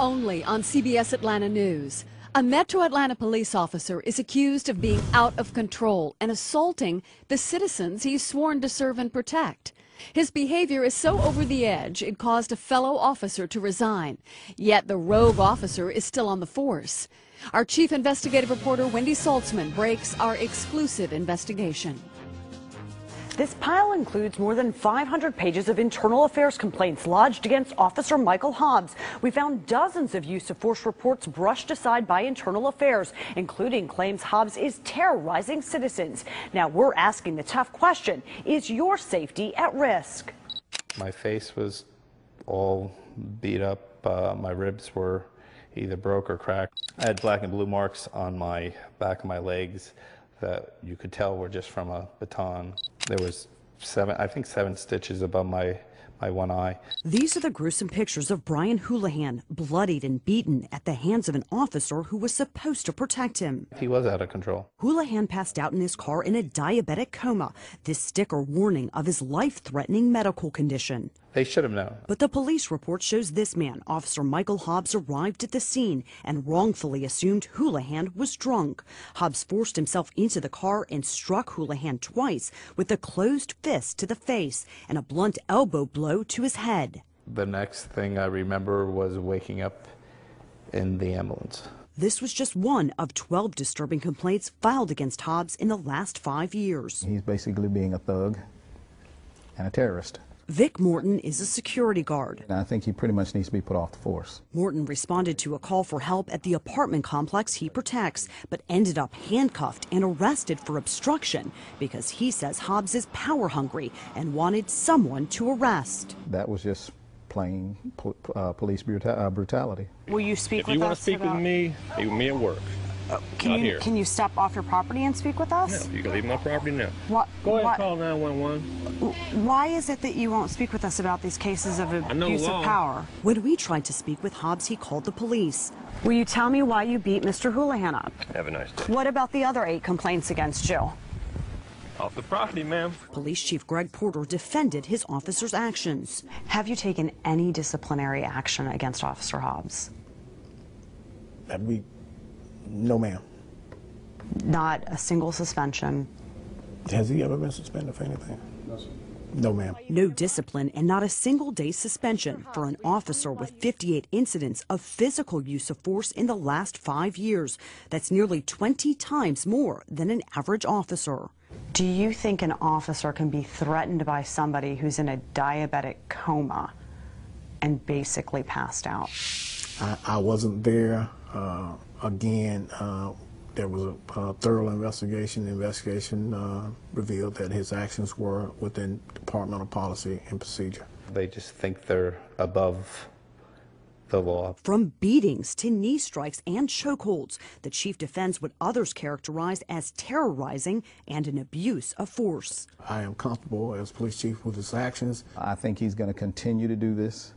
only on CBS Atlanta News. A Metro Atlanta police officer is accused of being out of control and assaulting the citizens he's sworn to serve and protect. His behavior is so over the edge it caused a fellow officer to resign. Yet the rogue officer is still on the force. Our chief investigative reporter Wendy Saltzman breaks our exclusive investigation. This pile includes more than 500 pages of internal affairs complaints lodged against Officer Michael Hobbs. We found dozens of use of force reports brushed aside by internal affairs, including claims Hobbs is terrorizing citizens. Now we're asking the tough question, is your safety at risk? My face was all beat up. My ribs were either broke or cracked. I had black and blue marks on my back of my legs that you could tell were just from a baton. There was I think seven stitches above my one eye. These are the gruesome pictures of Brian Houlihan, bloodied and beaten at the hands of an officer who was supposed to protect him. He was out of control. Houlihan passed out in his car in a diabetic coma, this sticker warning of his life-threatening medical condition. They should have known. But the police report shows this man, Officer Michael Hobbs, arrived at the scene and wrongfully assumed Houlihan was drunk. Hobbs forced himself into the car and struck Houlihan twice with a closed fist to the face and a blunt elbow blow to his head. The next thing I remember was waking up in the ambulance. This was just one of 12 disturbing complaints filed against Hobbs in the last 5 years. He's basically being a thug and a terrorist. Vic Morton is a security guard. And I think he pretty much needs to be put off the force. Morton responded to a call for help at the apartment complex he protects, but ended up handcuffed and arrested for obstruction because he says Hobbs is power hungry and wanted someone to arrest. That was just plain police brutality. Will you speak with us? If you want to speak with me, be with me at work. Can you step off your property and speak with us? No, you can leave my property now. Go ahead and call 911. Why is it that you won't speak with us about these cases of abuse of power? When we tried to speak with Hobbs, he called the police. Will you tell me why you beat Mr. Houlihan up? Have a nice day. What about the other 8 complaints against you? Off the property, ma'am. Police Chief Greg Porter defended his officer's actions. Have you taken any disciplinary action against Officer Hobbs? No, ma'am. Not a single suspension. Has he ever been suspended for anything? No, ma'am. No discipline and not a single day suspension for an officer with 58 incidents of physical use of force in the last 5 years. That's nearly 20 times more than an average officer. Do you think an officer can be threatened by somebody who's in a diabetic coma and basically passed out? I wasn't there. Again, there was a thorough investigation. The investigation revealed that his actions were within departmental policy and procedure. They just think they're above the law. From beatings to knee strikes and chokeholds, the chief defends what others characterize as terrorizing and an abuse of force. I am comfortable as police chief with his actions. I think he's going to continue to do this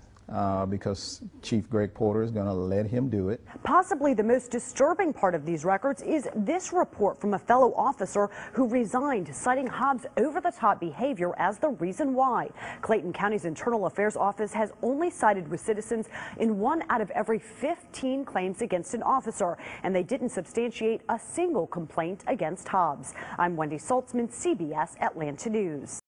because Chief Greg Porter is going to let him do it. Possibly the most disturbing part of these records is this report from a fellow officer who resigned, citing Hobbs' over-the-top behavior as the reason why. Clayton County's Internal Affairs Office has only sided with citizens in 1 out of every 15 claims against an officer, and they didn't substantiate a single complaint against Hobbs. I'm Wendy Saltzman, CBS Atlanta News.